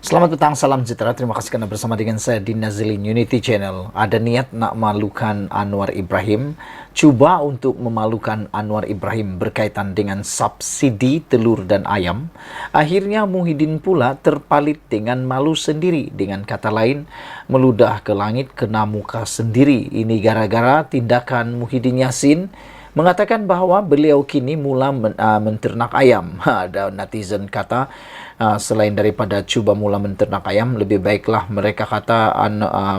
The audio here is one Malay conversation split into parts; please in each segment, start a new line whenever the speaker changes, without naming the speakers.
Selamat petang, salam sejahtera. Terima kasih karena bersama dengan saya di Nazilin Unity Channel. Ada niat nak malukan Anwar Ibrahim. Cuba untuk memalukan Anwar Ibrahim berkaitan dengan subsidi telur dan ayam. Akhirnya Muhyiddin pula terpalit dengan malu sendiri. Dengan kata lain, meludah ke langit kena muka sendiri. Ini gara-gara tindakan Muhyiddin Yassin mengatakan bahawa beliau kini mula menternak ayam. Ada netizen kata, selain daripada cuba mula menternak ayam, lebih baiklah mereka kata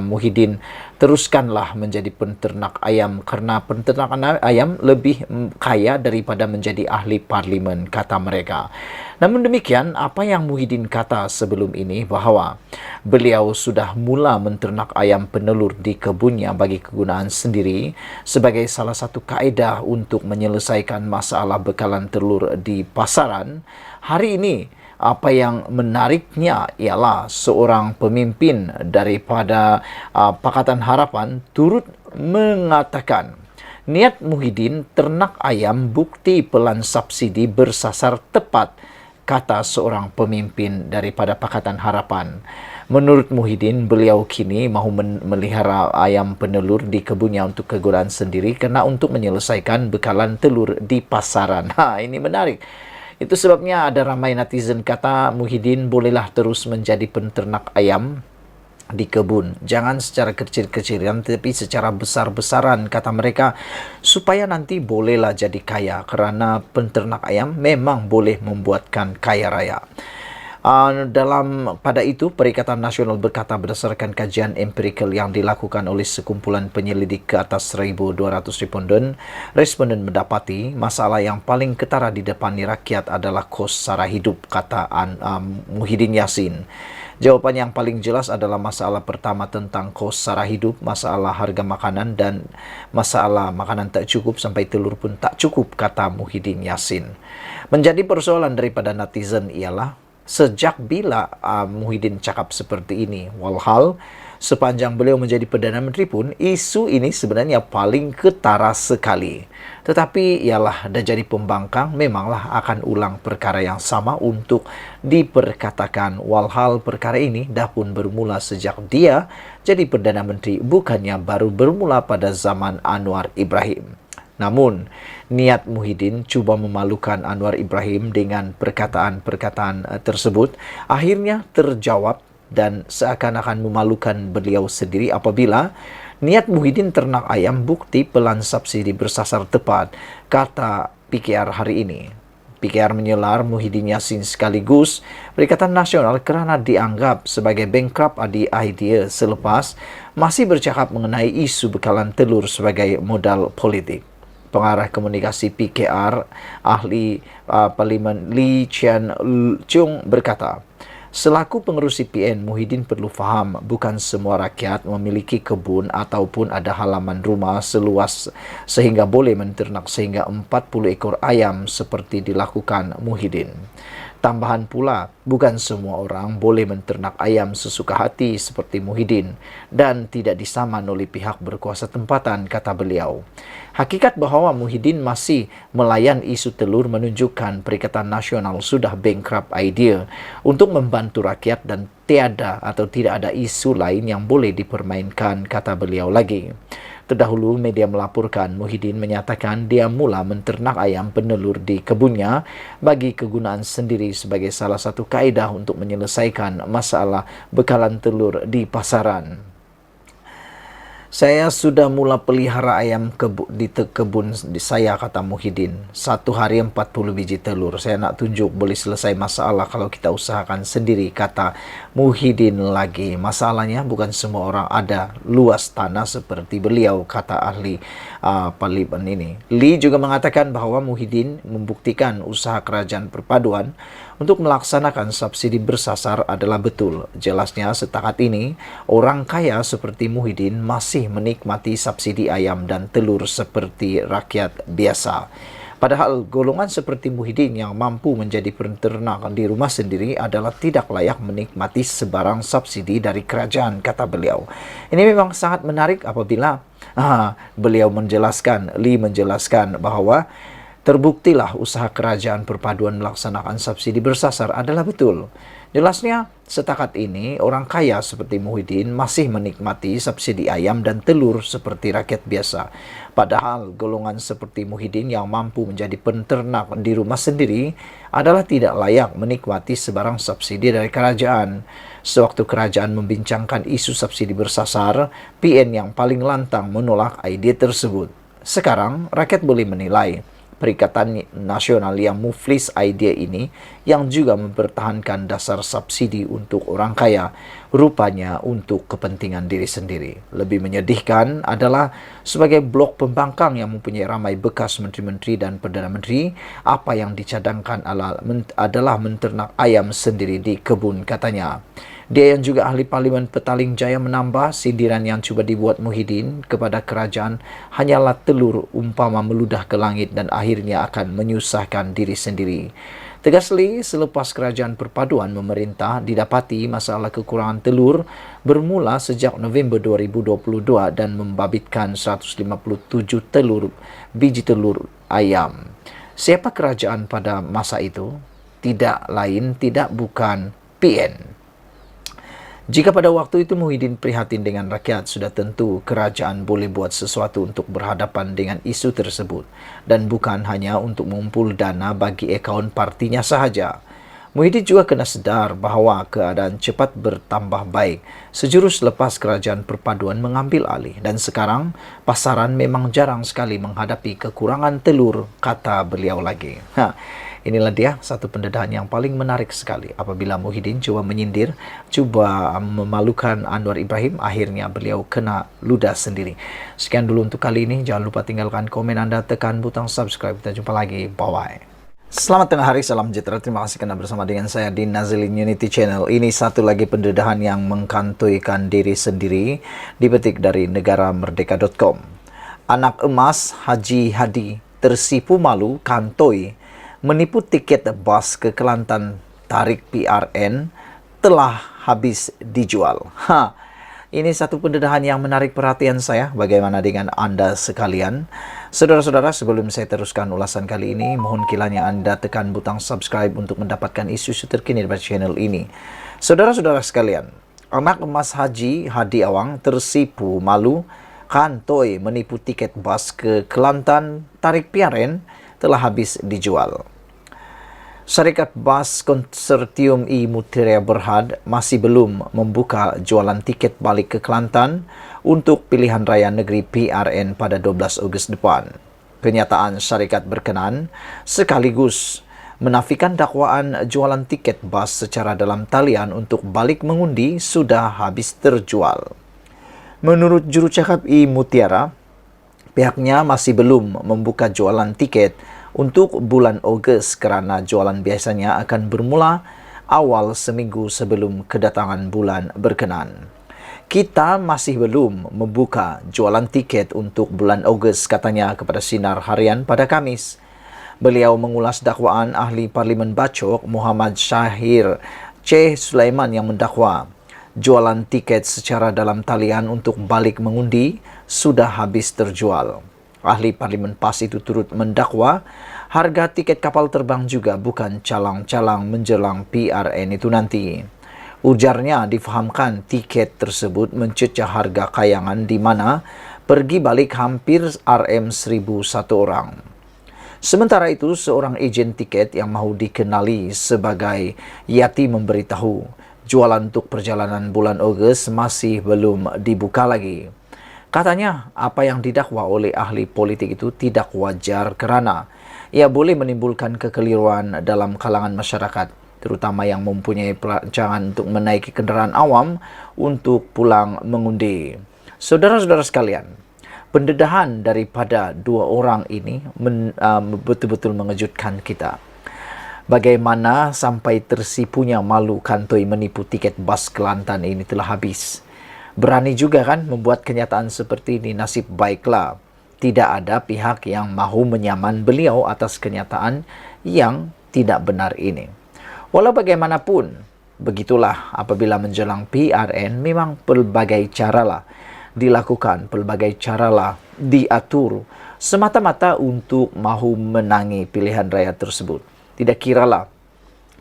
Muhyiddin teruskanlah menjadi penternak ayam kerana penternakan ayam lebih kaya daripada menjadi ahli parlimen, kata mereka. Namun demikian, apa yang Muhyiddin kata sebelum ini bahawa beliau sudah mula menternak ayam penelur di kebunnya bagi kegunaan sendiri sebagai salah satu kaedah untuk menyelesaikan masalah bekalan telur di pasaran. Hari ini, apa yang menariknya ialah seorang pemimpin daripada Pakatan Harapan turut mengatakan niat Muhyiddin ternak ayam bukti pelan subsidi bersasar tepat, kata seorang pemimpin daripada Pakatan Harapan. Menurut Muhyiddin, beliau kini mahu melihara ayam penelur di kebunnya untuk kegunaan sendiri kerana untuk menyelesaikan bekalan telur di pasaran. Ini menarik. Itu sebabnya ada ramai netizen kata Muhyiddin bolehlah terus menjadi penternak ayam di kebun. Jangan secara kecil-kecilan tetapi secara besar-besaran, kata mereka, supaya nanti bolehlah jadi kaya kerana penternak ayam memang boleh membuatkan kaya raya. Pada itu, Perikatan Nasional berkata berdasarkan kajian empirikal yang dilakukan oleh sekumpulan penyelidik ke atas 1,200 responden mendapati masalah yang paling ketara di depan rakyat adalah kos sara hidup, kata Muhyiddin Yassin. Jawapan yang paling jelas adalah masalah pertama tentang kos sara hidup, masalah harga makanan dan masalah makanan tak cukup sampai telur pun tak cukup, kata Muhyiddin Yassin. Menjadi persoalan daripada netizen ialah sejak bila Muhyiddin cakap seperti ini? Walhal, sepanjang beliau menjadi Perdana Menteri pun, isu ini sebenarnya paling ketara sekali. Tetapi ialah dah jadi pembangkang, memanglah akan ulang perkara yang sama untuk diperkatakan. Walhal perkara ini dah pun bermula sejak dia jadi Perdana Menteri, bukannya baru bermula pada zaman Anwar Ibrahim. Namun, niat Muhyiddin cuba memalukan Anwar Ibrahim dengan perkataan-perkataan tersebut akhirnya terjawab dan seakan-akan memalukan beliau sendiri apabila niat Muhyiddin ternak ayam bukti pelan subsidi bersasar tepat, kata PKR hari ini. PKR menyelar Muhyiddin Yassin sekaligus Perikatan Nasional kerana dianggap sebagai bankrupt di idea selepas masih bercakap mengenai isu bekalan telur sebagai modal politik. Pengarah komunikasi PKR, ahli Parlimen Lee Chien Chung berkata, selaku pengerusi PN, Muhyiddin perlu faham bukan semua rakyat memiliki kebun ataupun ada halaman rumah seluas sehingga boleh menternak sehingga 40 ekor ayam seperti dilakukan Muhyiddin. Tambahan pula, bukan semua orang boleh menternak ayam sesuka hati seperti Muhyiddin dan tidak disaman oleh pihak berkuasa tempatan, kata beliau. Hakikat bahawa Muhyiddin masih melayan isu telur menunjukkan Perikatan Nasional sudah bankrupt idea untuk membantu rakyat dan tiada atau tidak ada isu lain yang boleh dipermainkan, kata beliau lagi. Terdahulu, media melaporkan Muhyiddin menyatakan dia mula menternak ayam penelur di kebunnya bagi kegunaan sendiri sebagai salah satu kaedah untuk menyelesaikan masalah bekalan telur di pasaran. Saya sudah mula pelihara ayam di kebun saya, kata Muhyiddin. Satu hari 40 biji telur. Saya nak tunjuk boleh selesai masalah kalau kita usahakan sendiri, kata Muhyiddin lagi. Masalahnya bukan semua orang ada luas tanah seperti beliau, kata ahli parlimen ini. Lee juga mengatakan bahawa Muhyiddin membuktikan usaha kerajaan perpaduan untuk melaksanakan subsidi bersasar adalah betul. Jelasnya setakat ini, orang kaya seperti Muhyiddin masih menikmati subsidi ayam dan telur seperti rakyat biasa. Padahal golongan seperti Muhyiddin yang mampu menjadi peternak di rumah sendiri adalah tidak layak menikmati sebarang subsidi dari kerajaan, kata beliau. Ini memang sangat menarik apabila Lee menjelaskan bahawa Terbuktilah usaha kerajaan perpaduan melaksanakan subsidi bersasar adalah betul. Jelasnya, setakat ini orang kaya seperti Muhyiddin masih menikmati subsidi ayam dan telur seperti rakyat biasa. Padahal golongan seperti Muhyiddin yang mampu menjadi penternak di rumah sendiri adalah tidak layak menikmati sebarang subsidi dari kerajaan. Sewaktu kerajaan membincangkan isu subsidi bersasar, PN yang paling lantang menolak ide tersebut. Sekarang, rakyat boleh menilai Perikatan Nasional yang muflis ide ini yang juga mempertahankan dasar subsidi untuk orang kaya, rupanya untuk kepentingan diri sendiri. Lebih menyedihkan adalah sebagai blok pembangkang yang mempunyai ramai bekas menteri-menteri dan perdana menteri, apa yang dicadangkan adalah menternak ayam sendiri di kebun katanya. Dia yang juga ahli Parlimen Petaling Jaya menambah sindiran yang cuba dibuat Muhyiddin kepada kerajaan hanyalah telur umpama meludah ke langit dan akhirnya akan menyusahkan diri sendiri. Tegasly, selepas kerajaan perpaduan memerintah didapati masalah kekurangan telur bermula sejak November 2022 dan membabitkan 157 biji telur ayam. Siapa kerajaan pada masa itu? Tidak lain, tidak bukan PN. Jika pada waktu itu Muhyiddin prihatin dengan rakyat, sudah tentu kerajaan boleh buat sesuatu untuk berhadapan dengan isu tersebut dan bukan hanya untuk mengumpul dana bagi akaun partinya sahaja. Muhyiddin juga kena sedar bahawa keadaan cepat bertambah baik sejurus lepas kerajaan perpaduan mengambil alih dan sekarang pasaran memang jarang sekali menghadapi kekurangan telur, kata beliau lagi. Inilah dia satu pendedahan yang paling menarik sekali. Apabila Muhyiddin cuba menyindir, cuba memalukan Anwar Ibrahim, akhirnya beliau kena ludah sendiri. Sekian dulu untuk kali ini. Jangan lupa tinggalkan komen Anda, tekan butang subscribe. Kita jumpa lagi. Bye-bye. Selamat tengah hari, salam sejahtera. Terima kasih kerana bersama dengan saya di Nazilin Unity Channel. Ini satu lagi pendedahan yang mengkantuikan diri sendiri, dipetik dari negaramerdeka.com. Anak emas Haji Hadi tersipu malu kantoi menipu tiket bas ke Kelantan tarik PRN telah habis dijual. Ini satu pendedahan yang menarik perhatian saya. Bagaimana dengan Anda sekalian? Saudara-saudara, sebelum saya teruskan ulasan kali ini, mohon kiranya Anda tekan butang subscribe untuk mendapatkan isu-isu terkini dari channel ini. Saudara-saudara sekalian, anak emas Haji Hadi Awang tersipu malu kantoi menipu tiket bas ke Kelantan tarik PRN telah habis dijual. Syarikat Bas Konsortium I Mutiara Berhad masih belum membuka jualan tiket balik ke Kelantan untuk pilihan raya negeri PRN pada 12 Ogos depan. Kenyataan syarikat berkenan sekaligus menafikan dakwaan jualan tiket bas secara dalam talian untuk balik mengundi sudah habis terjual. Menurut jurucakap I Mutiara, pihaknya masih belum membuka jualan tiket untuk bulan Ogos kerana jualan biasanya akan bermula awal seminggu sebelum kedatangan bulan berkenan. Kita masih belum membuka jualan tiket untuk bulan Ogos, katanya kepada Sinar Harian pada Khamis. Beliau mengulas dakwaan ahli Parlimen Bacok Muhammad Syahir C. Sulaiman yang mendakwa jualan tiket secara dalam talian untuk balik mengundi sudah habis terjual. Ahli Parlimen PAS itu turut mendakwa harga tiket kapal terbang juga bukan calang-calang menjelang PRN itu nanti. Ujarnya difahamkan tiket tersebut mencecah harga kayangan di mana pergi balik hampir RM1.000 satu orang. Sementara itu, seorang ejen tiket yang mahu dikenali sebagai Yati memberitahu jualan untuk perjalanan bulan Ogos masih belum dibuka lagi. Katanya, apa yang didakwa oleh ahli politik itu tidak wajar kerana ia boleh menimbulkan kekeliruan dalam kalangan masyarakat, terutama yang mempunyai perancangan untuk menaiki kenderaan awam untuk pulang mengundi. Saudara-saudara sekalian, pendedahan daripada dua orang ini betul-betul mengejutkan kita. Bagaimana sampai tersipunya malu kantoi menipu tiket bas Kelantan ini telah habis. Berani juga kan membuat kenyataan seperti ini. Nasib baiklah tidak ada pihak yang mahu menyaman beliau atas kenyataan yang tidak benar ini. Walau bagaimanapun, begitulah apabila menjelang PRN memang pelbagai caralah dilakukan, pelbagai caralah diatur semata-mata untuk mahu menangi pilihan raya tersebut. Tidak kiralah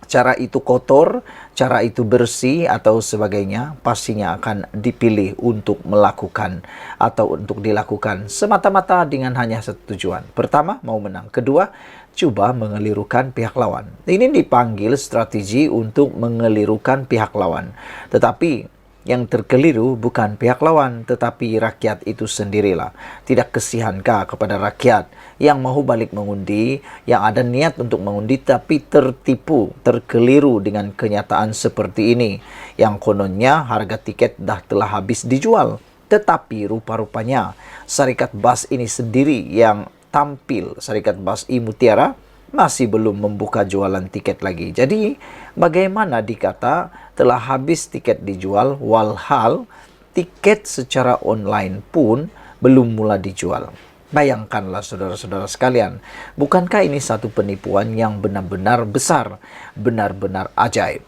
cara itu kotor, cara itu bersih atau sebagainya, pastinya akan dipilih untuk melakukan atau untuk dilakukan semata-mata dengan hanya satu tujuan. Pertama, mau menang. Kedua, coba mengelirukan pihak lawan. Ini dipanggil strategi untuk mengelirukan pihak lawan. Tetapi yang terkeliru bukan pihak lawan, tetapi rakyat itu sendirilah. Tidak kasihankah kepada rakyat yang mau balik mengundi, yang ada niat untuk mengundi tapi tertipu, terkeliru dengan kenyataan seperti ini, yang kononnya harga tiket dah telah habis dijual. Tetapi rupa-rupanya Syarikat Bas ini sendiri yang tampil, Syarikat Bas I Mutiara, masih belum membuka jualan tiket lagi. Jadi, bagaimana dikata telah habis tiket dijual, walhal tiket secara online pun belum mula dijual. Bayangkanlah saudara-saudara sekalian, bukankah ini satu penipuan yang benar-benar besar, benar-benar ajaib?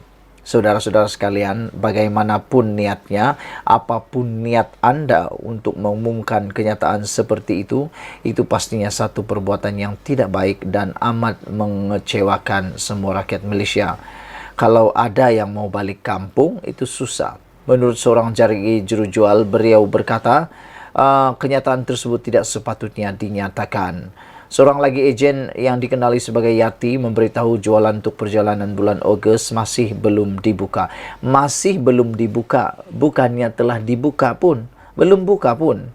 Saudara-saudara sekalian, bagaimanapun niatnya, apapun niat Anda untuk mengumumkan kenyataan seperti itu pastinya satu perbuatan yang tidak baik dan amat mengecewakan semua rakyat Malaysia. Kalau ada yang mau balik kampung, itu susah. Menurut seorang juru jual, beliau berkata, kenyataan tersebut tidak sepatutnya dinyatakan. Seorang lagi ejen yang dikenali sebagai Yati memberitahu jualan untuk perjalanan bulan Ogos masih belum dibuka. Masih belum dibuka, bukannya telah dibuka pun, belum buka pun.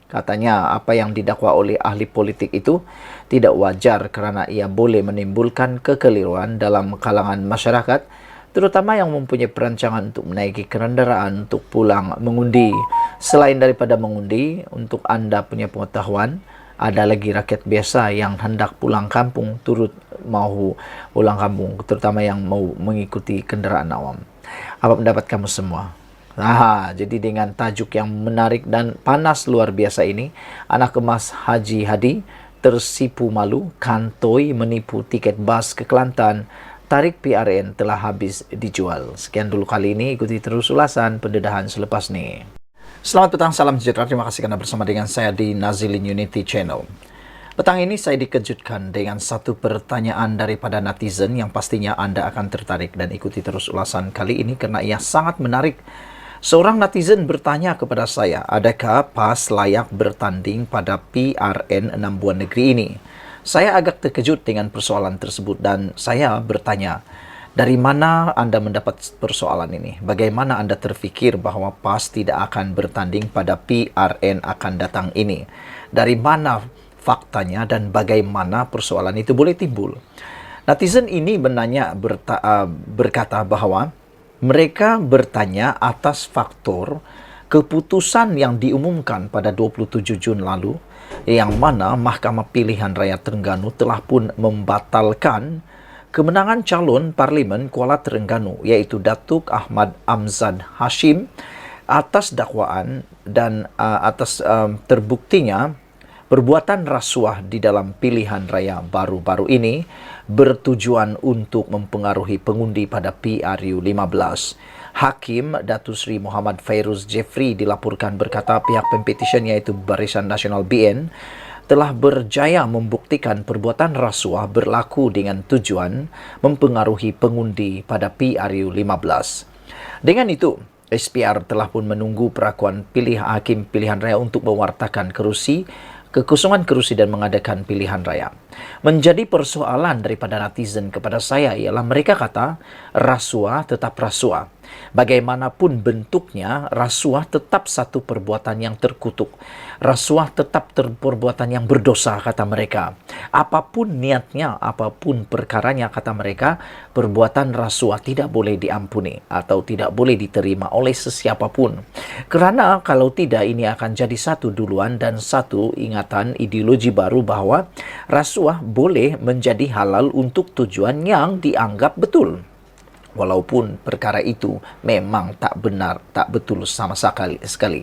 Katanya apa yang didakwa oleh ahli politik itu tidak wajar karena ia boleh menimbulkan kekeliruan dalam kalangan masyarakat, terutama yang mempunyai perancangan untuk menaiki kendaraan untuk pulang mengundi. Selain daripada mengundi, untuk Anda punya pengetahuan, ada lagi rakyat biasa yang hendak pulang kampung, turut mau pulang kampung, terutama yang mau mengikuti kendaraan awam. Apa pendapat kamu semua? Jadi dengan tajuk yang menarik dan panas luar biasa ini, anak emas Haji Hadi tersipu malu, kantoi menipu tiket bas ke Kelantan, tarik PRN telah habis dijual. Sekian dulu kali ini, ikuti terus ulasan pendedahan selepas ini. Selamat petang, salam sejahtera. Terima kasih karena bersama dengan saya di Nazilin Unity Channel. Petang ini saya dikejutkan dengan satu pertanyaan daripada netizen yang pastinya Anda akan tertarik, dan ikuti terus ulasan kali ini karena ia sangat menarik. Seorang netizen bertanya kepada saya, adakah PAS layak bertanding pada PRN 6 buah negeri ini? Saya agak terkejut dengan persoalan tersebut dan saya bertanya, dari mana Anda mendapat persoalan ini? Bagaimana Anda terfikir bahwa PAS tidak akan bertanding pada PRN akan datang ini? Dari mana faktanya dan bagaimana persoalan itu boleh timbul? Netizen ini berkata bahwa mereka bertanya atas faktor keputusan yang diumumkan pada 27 Jun lalu, yang mana Mahkamah Pilihan Rakyat Terengganu telah pun membatalkan kemenangan calon Parlimen Kuala Terengganu, yaitu Datuk Ahmad Amzad Hashim, atas dakwaan dan atas terbuktinya perbuatan rasuah di dalam pilihan raya baru-baru ini bertujuan untuk mempengaruhi pengundi pada PRU 15. Hakim Datuk Seri Muhammad Fairuz Jeffrey dilaporkan berkata pihak pempetition yaitu Barisan Nasional BN telah berjaya membuktikan perbuatan rasuah berlaku dengan tujuan mempengaruhi pengundi pada PRU 15. Dengan itu, SPR telah pun menunggu perakuan hakim pilihan raya untuk mewartakan kekosongan kerusi dan mengadakan pilihan raya. Menjadi persoalan daripada netizen kepada saya ialah mereka kata rasuah tetap rasuah. Bagaimanapun bentuknya, rasuah tetap satu perbuatan yang terkutuk. Rasuah tetap perbuatan yang berdosa, kata mereka. Apapun niatnya, apapun perkaranya, kata mereka, perbuatan rasuah tidak boleh diampuni atau tidak boleh diterima oleh sesiapapun. Kerana kalau tidak, ini akan jadi satu duluan dan satu ingatan ideologi baru bahwa rasuah boleh menjadi halal untuk tujuan yang dianggap betul. Walaupun perkara itu memang tak benar, tak betul sama sekali.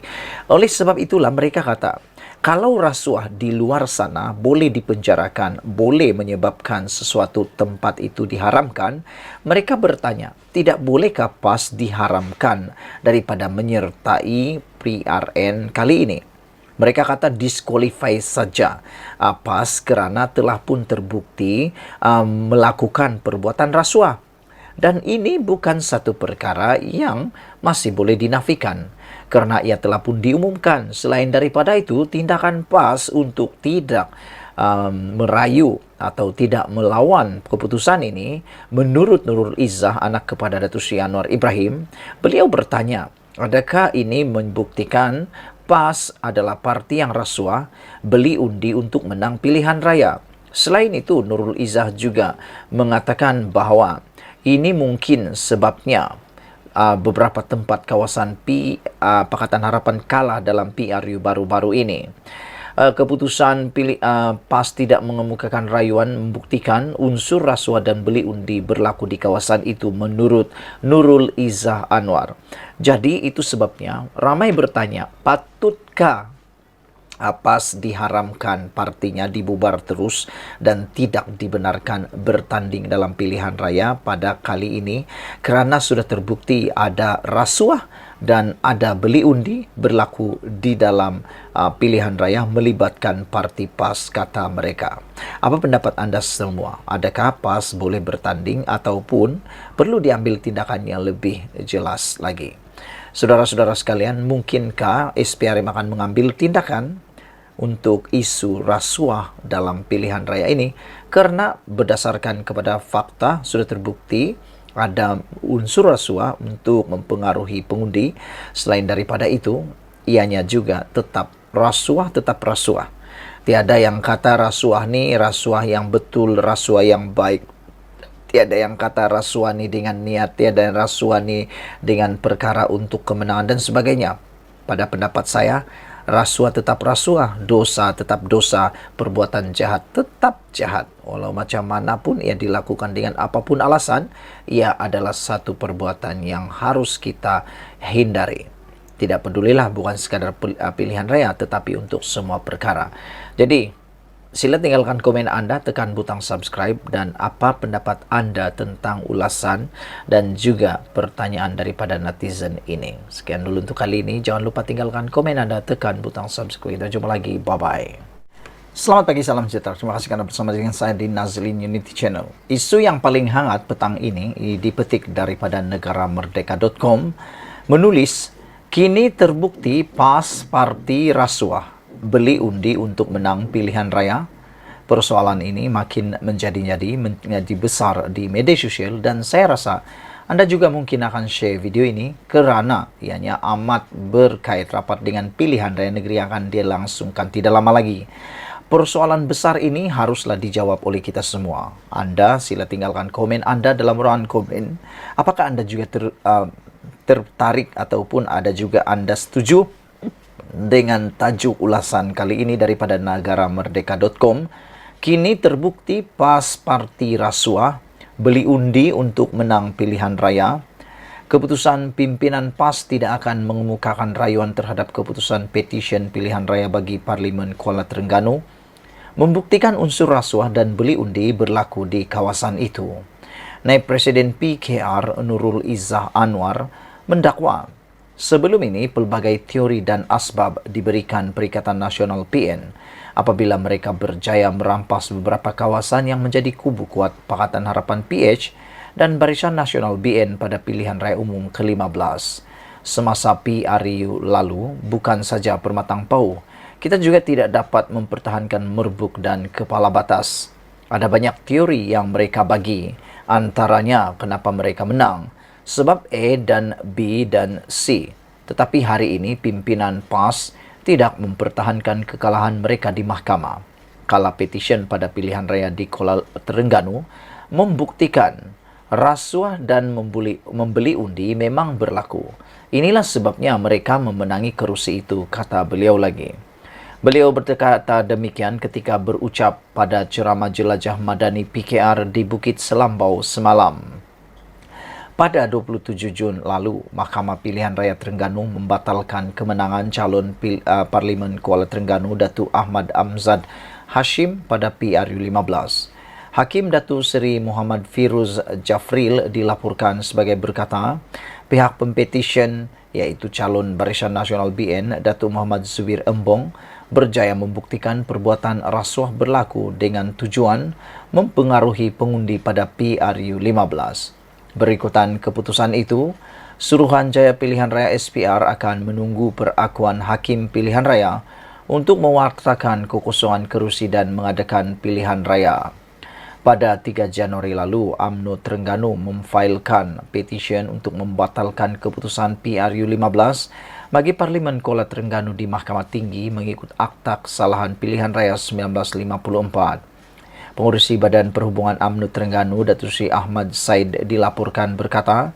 Oleh sebab itulah mereka kata, kalau rasuah di luar sana boleh dipenjarakan, boleh menyebabkan sesuatu tempat itu diharamkan, mereka bertanya, tidak bolehkah PAS diharamkan daripada menyertai PRN kali ini? Mereka kata disqualify saja PAS kerana telah pun terbukti melakukan perbuatan rasuah. Dan ini bukan satu perkara yang masih boleh dinafikan kerana ia telah pun diumumkan. Selain daripada itu, tindakan PAS untuk tidak merayu atau tidak melawan keputusan ini, menurut Nurul Izzah, anak kepada Datuk Seri Anwar Ibrahim, beliau bertanya, adakah ini membuktikan PAS adalah parti yang rasuah, beli undi untuk menang pilihan raya? Selain itu, Nurul Izzah juga mengatakan bahawa ini mungkin sebabnya beberapa tempat kawasan Pakatan Harapan kalah dalam PRU baru-baru ini. Keputusan PAS tidak mengemukakan rayuan membuktikan unsur rasuah dan beli undi berlaku di kawasan itu menurut Nurul Izzah Anwar. Jadi itu sebabnya ramai bertanya, patutkah PAS diharamkan partinya dibubar terus dan tidak dibenarkan bertanding dalam pilihan raya pada kali ini kerana sudah terbukti ada rasuah dan ada beli undi berlaku di dalam pilihan raya melibatkan parti PAS, kata mereka. Apa pendapat anda semua? Adakah PAS boleh bertanding ataupun perlu diambil tindakan yang lebih jelas lagi? Saudara-saudara sekalian, mungkinkah SPRM akan mengambil tindakan untuk isu rasuah dalam pilihan raya ini? Karena berdasarkan kepada fakta sudah terbukti ada unsur rasuah untuk mempengaruhi pengundi. Selain daripada itu, ianya juga tetap rasuah. Tiada yang kata rasuah ni rasuah yang betul, rasuah yang baik. Tiada yang kata rasuah ni dengan niat, tiada yang rasuah ni dengan perkara untuk kemenangan dan sebagainya. Pada pendapat saya, rasuah tetap rasuah, dosa tetap dosa, perbuatan jahat tetap jahat. Walau macam mana pun ia dilakukan dengan apapun alasan, ia adalah satu perbuatan yang harus kita hindari. Tidak pedulilah bukan sekadar pilihan raya, tetapi untuk semua perkara. Jadi, sila tinggalkan komen anda, tekan butang subscribe dan apa pendapat anda tentang ulasan dan juga pertanyaan daripada netizen ini. Sekian dulu untuk kali ini. Jangan lupa tinggalkan komen anda, tekan butang subscribe. Kita jumpa lagi. Bye-bye. Selamat pagi, salam sejahtera. Terima kasih kerana bersama dengan saya di Nazlin Unity Channel. Isu yang paling hangat petang ini dipetik daripada negaramerdeka.com menulis, kini terbukti PAS parti rasuah, beli undi untuk menang pilihan raya. Persoalan ini makin menjadi besar di media sosial dan saya rasa anda juga mungkin akan share video ini kerana ianya amat berkait rapat dengan pilihan raya negeri yang akan dilangsungkan tidak lama lagi. Persoalan besar ini haruslah dijawab oleh kita semua. Anda sila tinggalkan komen anda dalam ruangan komen. Apakah anda juga tertarik ataupun ada juga anda setuju dengan tajuk ulasan kali ini daripada negaramerdeka.com? Kini terbukti PAS parti rasuah, beli undi untuk menang pilihan raya. Keputusan pimpinan PAS tidak akan mengemukakan rayuan terhadap keputusan petisyen pilihan raya bagi Parlimen Kuala Terengganu, membuktikan unsur rasuah dan beli undi berlaku di kawasan itu. Naib Presiden PKR Nurul Izzah Anwar mendakwa sebelum ini pelbagai teori dan asbab diberikan Perikatan Nasional PN apabila mereka berjaya merampas beberapa kawasan yang menjadi kubu kuat Pakatan Harapan PH dan Barisan Nasional BN pada pilihan raya umum ke-15. Semasa PRU lalu, bukan saja Permatang Pau, kita juga tidak dapat mempertahankan Merbuk dan Kepala Batas. Ada banyak teori yang mereka bagi, antaranya kenapa mereka menang, sebab A dan B dan C. Tetapi hari ini pimpinan PAS tidak mempertahankan kekalahan mereka di mahkamah. Kala petisyen pada pilihan raya di Kuala Terengganu membuktikan rasuah dan membeli undi memang berlaku. Inilah sebabnya mereka memenangi kerusi itu, kata beliau lagi. Beliau berkata demikian ketika berucap pada ceramah jelajah madani PKR di Bukit Selambau semalam. Pada 27 Jun lalu, Mahkamah Pilihan Raya Terengganu membatalkan kemenangan calon Parlimen Kuala Terengganu Datuk Ahmad Amzad Hashim pada PRU 15. Hakim Datuk Seri Muhammad Firuz Jafril dilaporkan sebagai berkata, pihak pempetisyen iaitu calon Barisan Nasional BN Datuk Muhammad Zubir Embong berjaya membuktikan perbuatan rasuah berlaku dengan tujuan mempengaruhi pengundi pada PRU 15. Berikutan keputusan itu, Suruhanjaya Pilihan Raya SPR akan menunggu perakuan Hakim Pilihan Raya untuk mewartakan kekosongan kerusi dan mengadakan pilihan raya. Pada 3 Januari lalu, UMNO Terengganu memfailkan petisyen untuk membatalkan keputusan PRU 15 bagi Parlimen Kuala Terengganu di Mahkamah Tinggi mengikut Akta Kesalahan Pilihan Raya 1954. Pengurusi Badan Perhubungan UMNO Terengganu, Datuk Seri Ahmad Said dilaporkan berkata,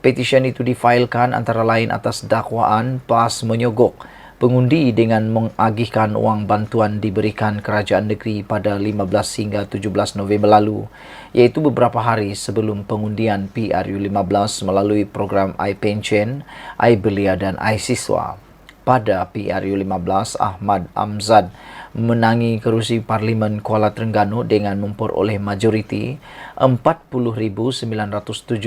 petisyen itu difailkan antara lain atas dakwaan PAS menyogok pengundi dengan mengagihkan wang bantuan diberikan kerajaan negeri pada 15 hingga 17 November lalu, iaitu beberapa hari sebelum pengundian PRU 15 melalui program iPension, iBelia dan iSiswa. Pada PRU 15, Ahmad Amzad menangi kerusi Parlimen Kuala Terengganu dengan memperoleh majoriti 40,907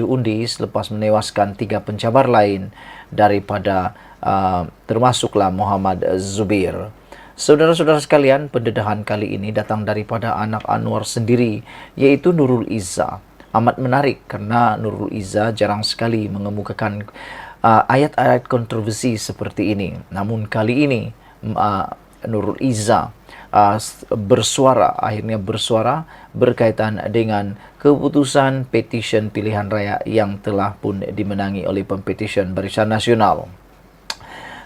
undi selepas menewaskan 3 pencabar lain daripada termasuklah Muhammad Zubir. Saudara-saudara sekalian, pendedahan kali ini datang daripada anak Anwar sendiri, iaitu Nurul Izzah. Amat menarik kerana Nurul Izzah jarang sekali mengemukakan ayat-ayat kontroversi seperti ini. Namun kali ini Nurul Izzah akhirnya bersuara berkaitan dengan keputusan petisyen pilihan raya yang telah pun dimenangi oleh pempetisyen Barisan Nasional.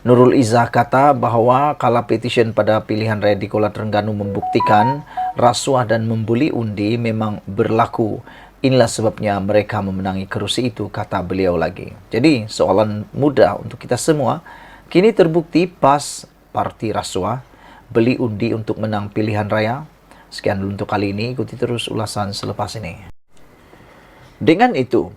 Nurul Izzah kata bahawa kala petisyen pada pilihan raya di Kuala Terengganu membuktikan rasuah dan membuli undi memang berlaku. Inilah sebabnya mereka memenangi kerusi itu, kata beliau lagi. Jadi, soalan mudah untuk kita semua. Kini terbukti PAS parti rasuah beli undi untuk menang pilihan raya. Sekian dulu untuk kali ini. Ikuti terus ulasan selepas ini. Dengan itu,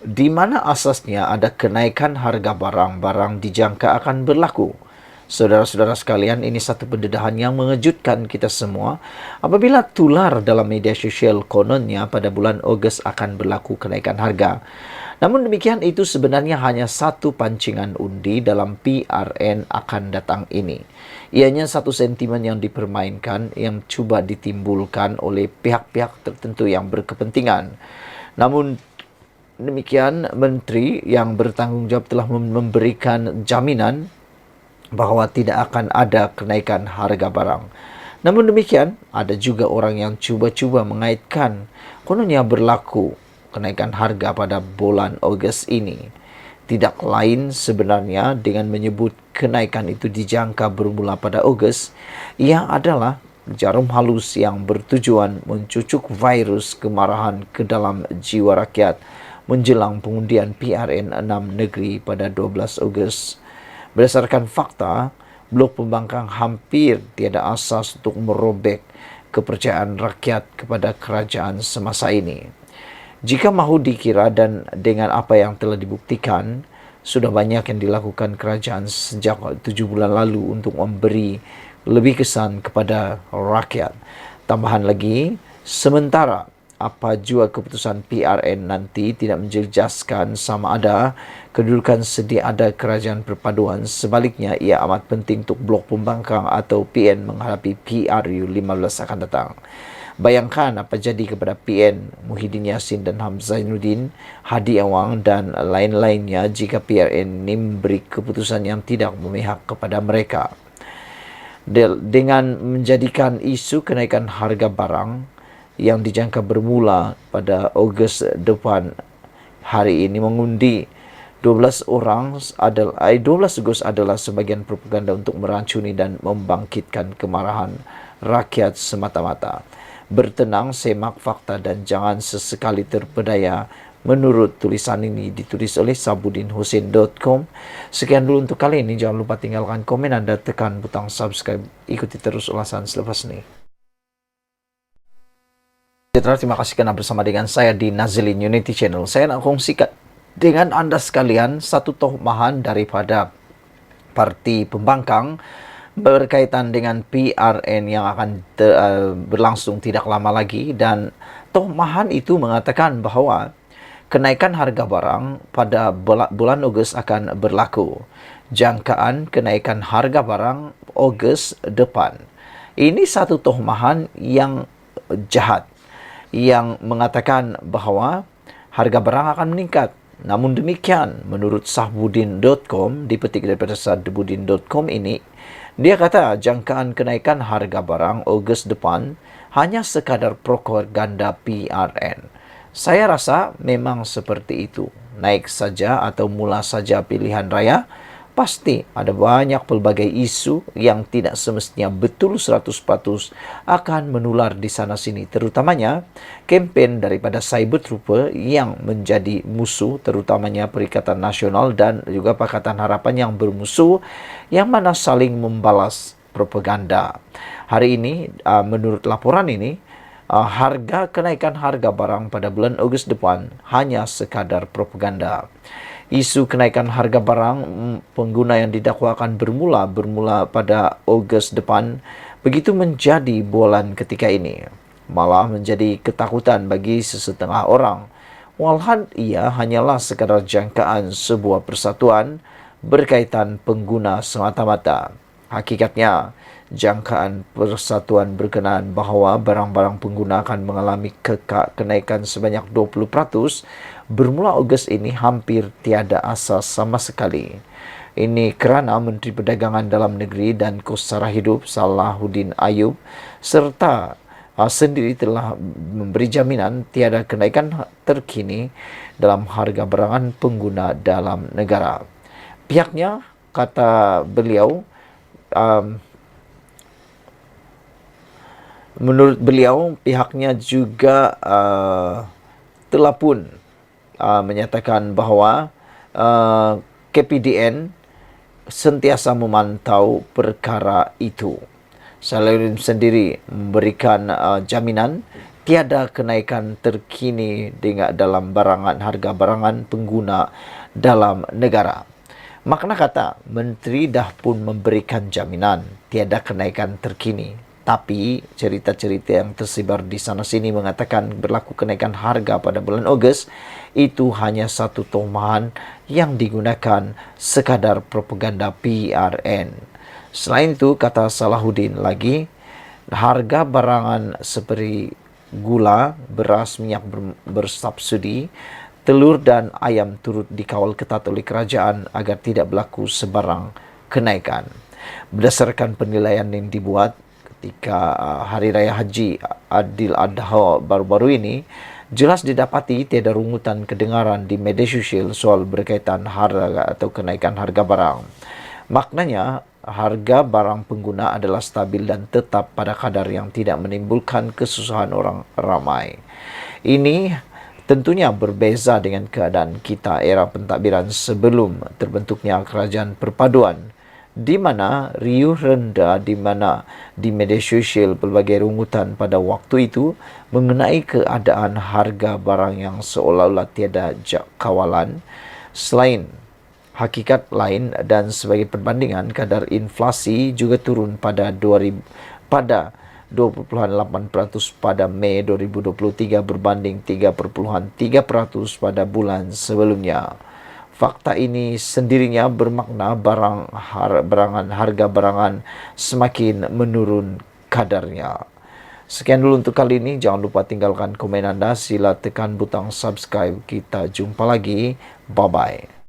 di mana asasnya ada kenaikan harga barang-barang dijangka akan berlaku. Saudara-saudara sekalian, ini satu pendedahan yang mengejutkan kita semua apabila tular dalam media sosial kononnya pada bulan Ogos akan berlaku kenaikan harga. Namun demikian, itu sebenarnya hanya satu pancingan undi dalam PRN akan datang ini. Ianya satu sentimen yang dipermainkan yang cuba ditimbulkan oleh pihak-pihak tertentu yang berkepentingan. Namun demikian, Menteri yang bertanggungjawab telah memberikan jaminan bahawa tidak akan ada kenaikan harga barang. Namun demikian, ada juga orang yang cuba-cuba mengaitkan kononnya berlaku kenaikan harga pada bulan Ogos ini. Tidak lain sebenarnya dengan menyebut kenaikan itu dijangka bermula pada Ogos, ia adalah jarum halus yang bertujuan mencucuk virus kemarahan ke dalam jiwa rakyat menjelang pengundian PRN 6 negeri pada 12 Ogos. Berdasarkan fakta, Blok Pembangkang hampir tiada asas untuk merobek kepercayaan rakyat kepada kerajaan semasa ini. Jika mahu dikira dan dengan apa yang telah dibuktikan, sudah banyak yang dilakukan kerajaan sejak 7 bulan lalu untuk memberi lebih kesan kepada rakyat. Tambahan lagi, sementara apa jua keputusan PRN nanti tidak menjejaskan sama ada kedudukan sedia ada kerajaan perpaduan. Sebaliknya, ia amat penting untuk Blok Pembangkang atau PN menghadapi PRU 15 akan datang. Bayangkan apa jadi kepada PN Muhyiddin Yassin dan Hamzainuddin, Hadi Awang dan lain-lainnya jika PRN ini memberi keputusan yang tidak memihak kepada mereka. Dengan menjadikan isu kenaikan harga barang yang dijangka bermula pada Ogos depan hari ini mengundi 12 Ogos adalah sebagian propaganda untuk meracuni dan membangkitkan kemarahan rakyat semata-mata. Bertenang, semak fakta dan jangan sesekali terpedaya. Menurut tulisan ini ditulis oleh sabudinhusin.com. Sekian dulu untuk kali ini. Jangan lupa tinggalkan komen Anda, tekan butang subscribe. Ikuti terus ulasan selepas ini. Terima kasih kerana bersama dengan saya di Nazilin Unity Channel. Saya nak kongsikan dengan anda sekalian satu tohmahan daripada Parti Pembangkang berkaitan dengan PRN yang akan berlangsung tidak lama lagi, dan Toh Mahan itu mengatakan bahawa kenaikan harga barang pada bulan Ogos akan berlaku. Jangkaan kenaikan harga barang Ogos depan. Ini satu Toh Mahan yang jahat yang mengatakan bahawa harga barang akan meningkat. Namun demikian, menurut Sahbudin.com, dipetik daripada Sahbudin.com ini, dia kata jangkaan kenaikan harga barang Ogos depan hanya sekadar propaganda PRN. Saya rasa memang seperti itu. Naik saja atau mula saja pilihan raya, pasti ada banyak pelbagai isu yang tidak semestinya betul 100% akan menular di sana-sini. Terutamanya kempen daripada Cyber Trooper yang menjadi musuh, terutamanya Perikatan Nasional dan juga Pakatan Harapan yang bermusuh, yang mana saling membalas propaganda. Hari ini, menurut laporan ini, kenaikan harga barang pada bulan Ogos depan hanya sekadar propaganda. Isu kenaikan harga barang pengguna yang didakwakan bermula pada Ogos depan begitu menjadi bualan ketika ini. Malah menjadi ketakutan bagi sesetengah orang. Walhal ia hanyalah sekadar jangkaan sebuah persatuan berkaitan pengguna semata-mata. Hakikatnya, jangkaan persatuan berkenaan bahawa barang-barang pengguna akan mengalami kenaikan sebanyak 20% bermula Ogos ini hampir tiada asas sama sekali. Ini kerana Menteri Perdagangan Dalam Negeri dan Kos Sara Hidup Salahuddin Ayub serta sendiri telah memberi jaminan tiada kenaikan terkini dalam harga barangan pengguna dalam negara. Pihaknya, kata beliau, menurut beliau, pihaknya juga telah pun menyatakan bahawa KPDN sentiasa memantau perkara itu. Salahuddin sendiri memberikan jaminan tiada kenaikan terkini dalam harga barangan pengguna dalam negara. Makna kata, Menteri dah pun memberikan jaminan tiada kenaikan terkini. Tapi cerita-cerita yang tersebar di sana-sini mengatakan berlaku kenaikan harga pada bulan Ogos itu hanya satu tomahan yang digunakan sekadar propaganda PRN. Selain itu, kata Salahuddin lagi, harga barangan seperti gula, beras, minyak bersubsidi, telur dan ayam turut dikawal ketat oleh kerajaan agar tidak berlaku sebarang kenaikan. Berdasarkan penilaian yang dibuat ketika Hari Raya Haji Adil Adha baru-baru ini, jelas didapati tiada rungutan kedengaran di media sosial soal berkaitan harga atau kenaikan harga barang. Maknanya, harga barang pengguna adalah stabil dan tetap pada kadar yang tidak menimbulkan kesusahan orang ramai. Ini tentunya berbeza dengan keadaan kita era pentadbiran sebelum terbentuknya kerajaan perpaduan, di mana riuh rendah di media sosial pelbagai rungutan pada waktu itu mengenai keadaan harga barang yang seolah-olah tiada kawalan. Selain hakikat lain dan sebagai perbandingan, kadar inflasi juga turun pada 20.8% pada Mei 2023 berbanding 3.3% pada bulan sebelumnya. Fakta ini sendirinya bermakna harga barangan semakin menurun kadarnya. Sekian dulu untuk kali ini. Jangan lupa tinggalkan komen anda. Sila tekan butang subscribe. Kita jumpa lagi. Bye-bye.